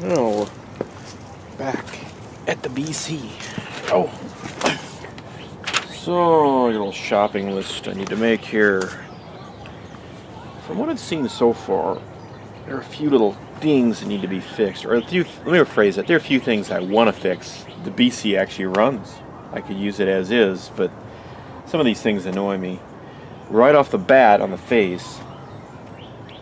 Oh, back at the BC. Oh, so a little shopping list I need to make here. From what I've seen so far, there are a few little things that need to be fixed. Or let me rephrase that. There are a few things I want to fix. The BC actually runs. I could use it as is, but some of these things annoy me. Right off the bat on the face,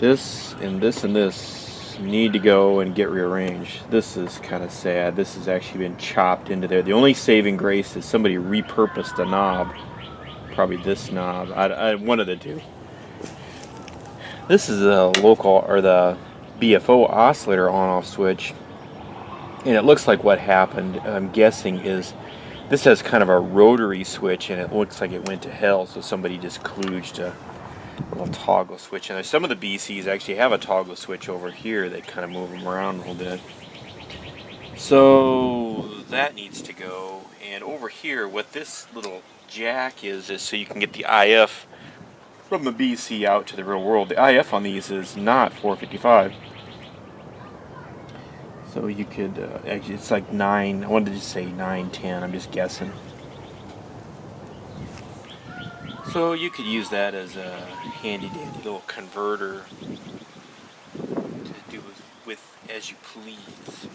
this and this and this need to go and get rearranged. This is kind of sad. This has actually been chopped into there. The only saving grace is somebody repurposed the knob. Probably this knob. I one of the two. This is the local, or the BFO oscillator on-off switch, and it looks like what happened, I'm guessing, is this has kind of a rotary switch, and it looks like it went to hell, so somebody just kludged a little toggle switch. And some of the BCs actually have a toggle switch over here. They kind of move them around a little bit. So that needs to go. And over here, what this little jack is so you can get the IF from the BC out to the real world. The IF on these is not 455. So you could, actually it's like 9, I wanted to just say 910, I'm just guessing. So you could use that as a handy dandy little converter to do with as you please.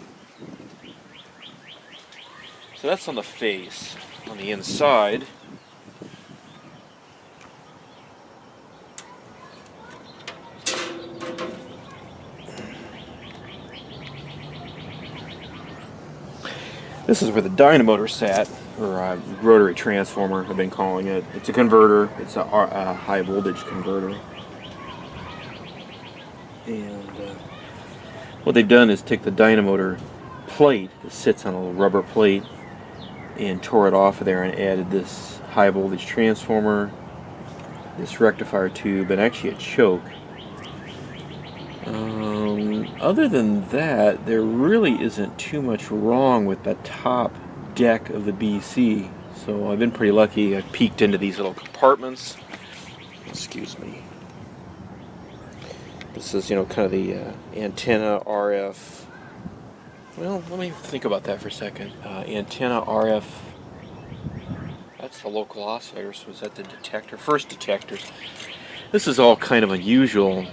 So that's on the face. On the inside, this is where the dynamotor sat, or a rotary transformer, I've been calling it. It's a converter. It's a high voltage converter. And what they've done is take the dynamotor plate that sits on a little rubber plate and tore it off of there and added this high voltage transformer, this rectifier tube, and actually a choke. Other than that, there really isn't too much wrong with the top deck of the BC. So I've been pretty lucky. I've peeked into these little compartments. Excuse me. This is, kind of the antenna RF. Well, let me think about that for a second. Antenna RF. That's the local oscillator. So is that the detector? First detectors. This is all kind of unusual.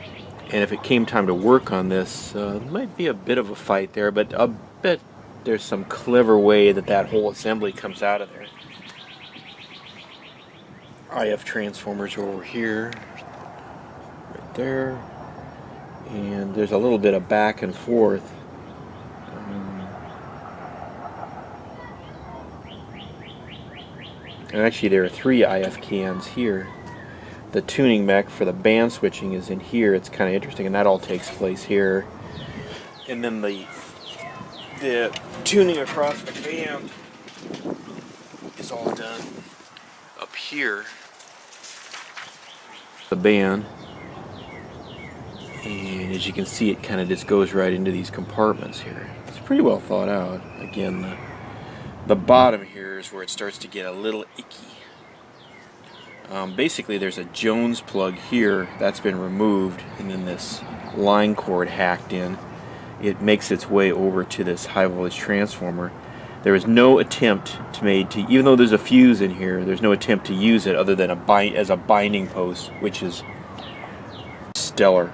And if it came time to work on this, it might be a bit of a fight there, but I bet there's some clever way that whole assembly comes out of there. IF transformers are over here, right there, and there's a little bit of back and forth. And actually there are 3 IF cans here. The tuning mech for the band switching is in here. It's kind of interesting, and that all takes place here. And then the tuning across the band is all done up here. The band, and as you can see, it kind of just goes right into these compartments here. It's pretty well thought out. Again, the bottom here is where it starts to get a little icky. Basically there's a Jones plug here that's been removed, and then this line cord hacked in. It makes its way over to this high voltage transformer. There is no attempt even though there's a fuse in here, there's no attempt to use it other than as a binding post, which is stellar.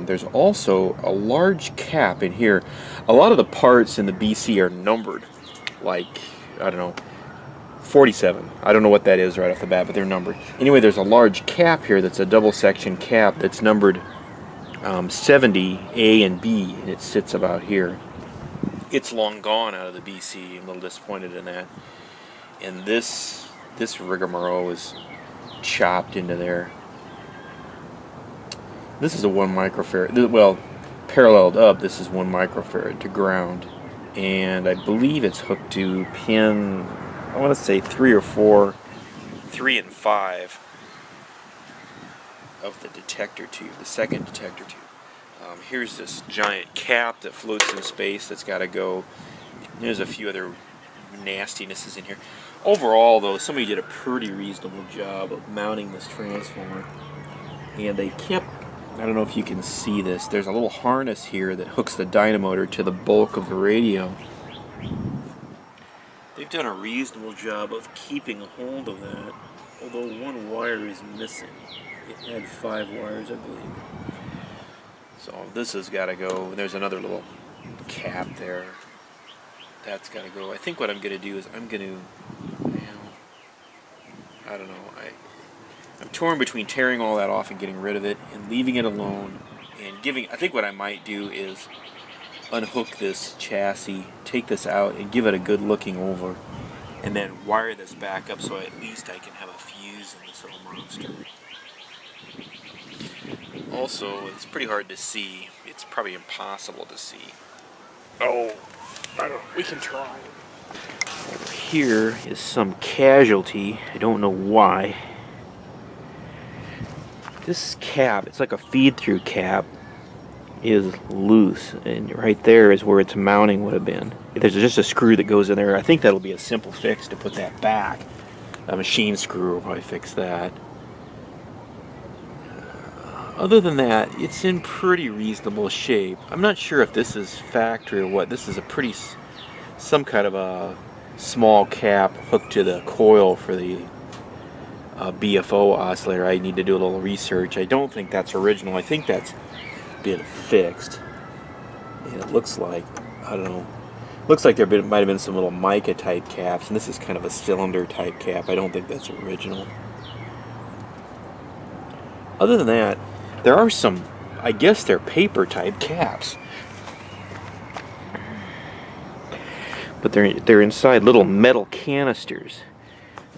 There's also a large cap in here. A lot of the parts in the BC are numbered, like, I don't know, 47. I don't know what that is right off the bat, but they're numbered. Anyway, there's a large cap here that's a double section cap that's numbered 70 A and B, and it sits about here. It's long gone out of the BC. I'm a little disappointed in that. And this rigmarole is chopped into there. This is a 1 microfarad. Well, paralleled up, this is 1 microfarad to ground, and I believe it's hooked to pin, I want to say 3 or 4, 3 and 5 of the detector tube, the second detector tube. Here's this giant cap that floats in space that's got to go. There's a few other nastinesses in here. Overall, though, somebody did a pretty reasonable job of mounting this transformer, and they kept I don't know if you can see this. There's a little harness here that hooks the dynamotor to the bulk of the radio. They've done a reasonable job of keeping a hold of that, although one wire is missing. It had 5 wires, I believe. So this has got to go. There's another little cap there. That's got to go. I think what I'm going to do is I'm going to, I don't know. I'm torn between tearing all that off and getting rid of it and leaving it alone and giving. I think what I might do is unhook this chassis, take this out, and give it a good looking over, and then wire this back up so at least I can have a fuse in this little monster. Also, it's pretty hard to see. It's probably impossible to see. Oh, I don't know. We can try. Over here is some casualty. I don't know why. This cap, it's like a feed-through cap, is loose, and right there is where its mounting would have been. There's just a screw that goes in there. I think that'll be a simple fix to put that back. A machine screw will probably fix that. Other than that, it's in pretty reasonable shape. I'm not sure if this is factory or what. This is a pretty, some kind of a small cap hooked to the coil for the BFO oscillator. I need to do a little research. I don't think that's original. I think that's been fixed. And it looks like, I don't know, looks like there might have been some little mica type caps, and this is kind of a cylinder type cap. I don't think that's original. Other than that, there are some, I guess they're paper type caps, but they're inside little metal canisters.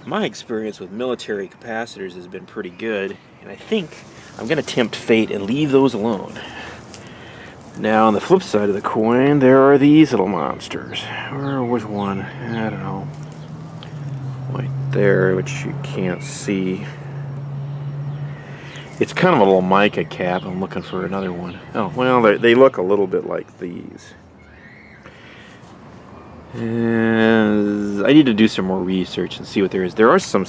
My experience with military capacitors has been pretty good, and I think I'm going to tempt fate and leave those alone. Now, on the flip side of the coin, there are these little monsters. Where was one? I don't know. Right there, which you can't see. It's kind of a little mica cap. I'm looking for another one. Oh, well, they look a little bit like these. And I need to do some more research and see what there is. There are some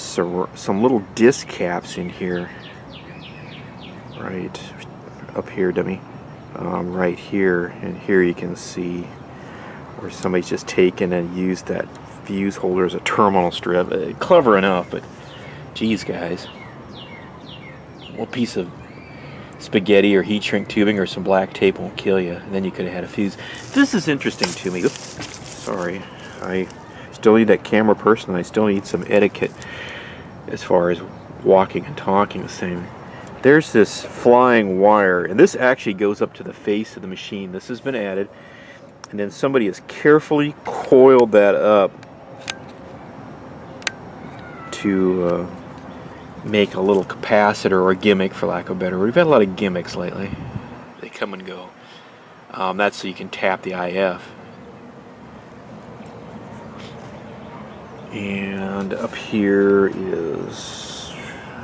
little disc caps in here. Right up here, dummy. Right here, and here you can see where somebody's just taken and used that fuse holder as a terminal strip. Clever enough, but geez, guys. One piece of spaghetti or heat shrink tubing or some black tape won't kill you, and then you could have had a fuse. This is interesting to me. Oops, sorry. I still need that camera person, and I still need some etiquette as far as walking and talking the same. There's this flying wire, and this actually goes up to the face of the machine. This has been added, and then somebody has carefully coiled that up to make a little capacitor or gimmick, for lack of a better word. We've had a lot of gimmicks lately. They come and go. That's so you can tap the IF. And up here is,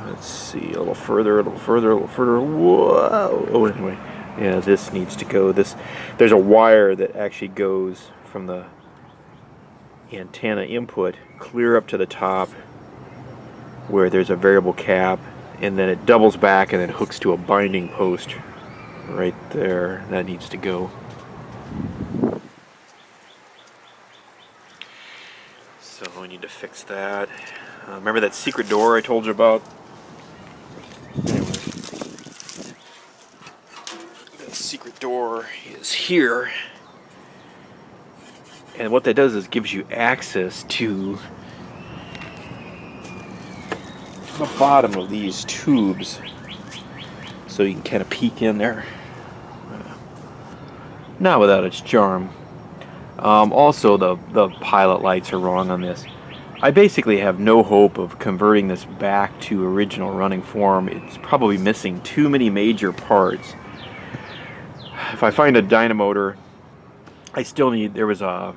let's see, a little further. Whoa! Oh, anyway, yeah, this needs to go. There's a wire that actually goes from the antenna input clear up to the top, where there's a variable cap, and then it doubles back and then hooks to a binding post right there. That needs to go. So we need to fix that. Remember that secret door I told you about? Anyway, the secret door is here, and what that does is gives you access to the bottom of these tubes, so you can kind of peek in there. Not without its charm. Also, the pilot lights are wrong on this. I basically have no hope of converting this back to original running form. It's probably missing too many major parts. If I find a dynamotor, I still need, there was a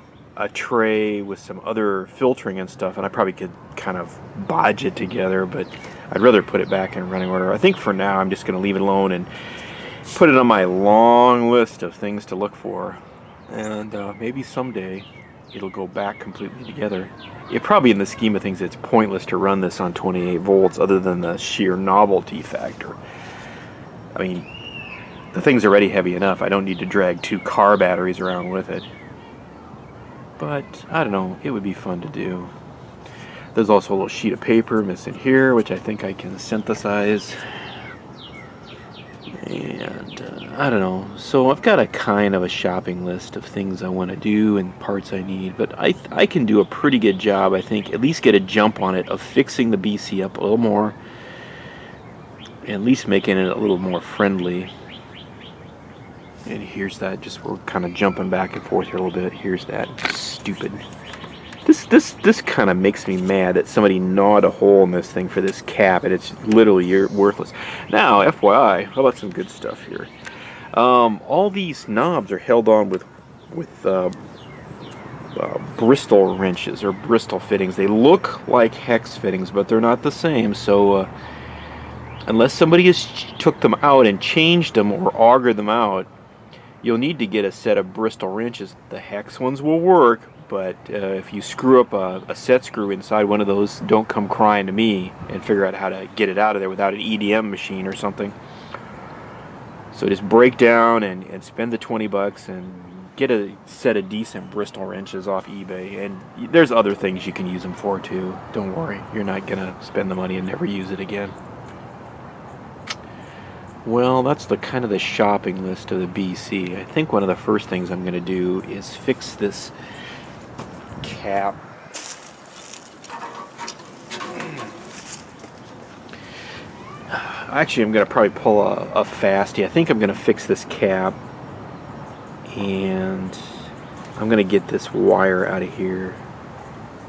tray with some other filtering and stuff, and I probably could kind of bodge it together, but I'd rather put it back in running order. I think for now I'm just going to leave it alone and put it on my long list of things to look for, and maybe someday it'll go back completely together. It probably, in the scheme of things, it's pointless to run this on 28 volts other than the sheer novelty factor. I mean, the thing's already heavy enough. I don't need to drag 2 car batteries around with it. But, I don't know, it would be fun to do. There's also a little sheet of paper missing here, which I think I can synthesize. And, I don't know. So I've got a kind of a shopping list of things I want to do and parts I need. But I can do a pretty good job, I think, at least get a jump on it, of fixing the BC up a little more. And at least making it a little more friendly. And here's that, just we're kind of jumping back and forth here a little bit. Here's that, stupid. This kind of makes me mad that somebody gnawed a hole in this thing for this cap, and it's literally worthless. Now, FYI, how about some good stuff here? All these knobs are held on with Bristol wrenches or Bristol fittings. They look like hex fittings, but they're not the same. So unless somebody has took them out and changed them or augered them out, you'll need to get a set of Bristol wrenches. The hex ones will work, but if you screw up a set screw inside one of those, don't come crying to me and figure out how to get it out of there without an EDM machine or something. So just break down and spend the 20 bucks and get a set of decent Bristol wrenches off eBay. And there's other things you can use them for too. Don't worry, you're not gonna spend the money and never use it again. Well, that's the kind of the shopping list of the BC. I think one of the first things I'm going to do is fix this cap. Actually, I'm going to probably pull a fasty. I think I'm going to fix this cap, and I'm going to get this wire out of here.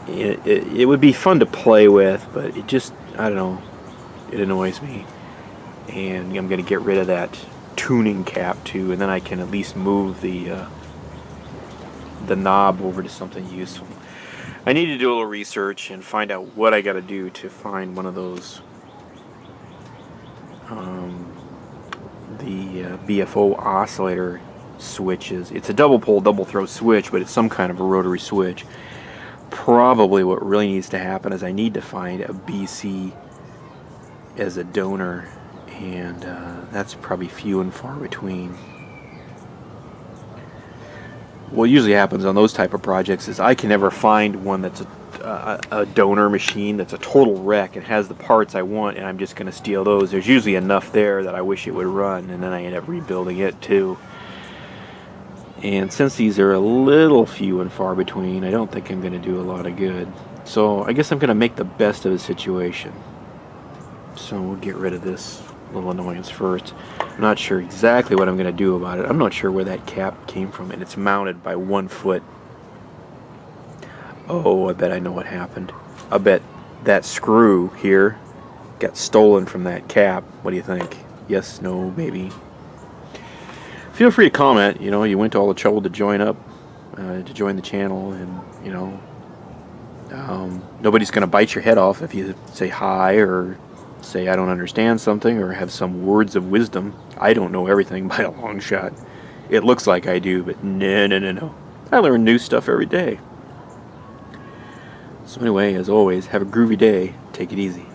It would be fun to play with, but it just, I don't know, it annoys me. And I'm going to get rid of that tuning cap too, and then I can at least move the knob over to something useful. I need to do a little research and find out what I got to do to find one of those the BFO oscillator switches. It's a double pole, double throw switch, but it's some kind of a rotary switch. Probably what really needs to happen is I need to find a BC as a donor. And that's probably few and far between. What usually happens on those type of projects is I can never find one that's a donor machine that's a total wreck and has the parts I want, and I'm just going to steal those. There's usually enough there that I wish it would run, and then I end up rebuilding it too. And since these are a little few and far between, I don't think I'm going to do a lot of good. So I guess I'm going to make the best of the situation. So we'll get rid of this little annoyance first. I'm not sure exactly what I'm going to do about it. I'm not sure where that cap came from, and it's mounted by 1 foot. Oh, I bet I know what happened. I bet that screw here got stolen from that cap. What do you think? Yes, no, maybe. Feel free to comment. You know, you went to all the trouble to join up, to join the channel, and you know, nobody's going to bite your head off if you say hi or say I don't understand something or have some words of wisdom. I don't know everything by a long shot. It looks like I do, but no. I learn new stuff every day. So anyway, as always, have a groovy day. Take it easy.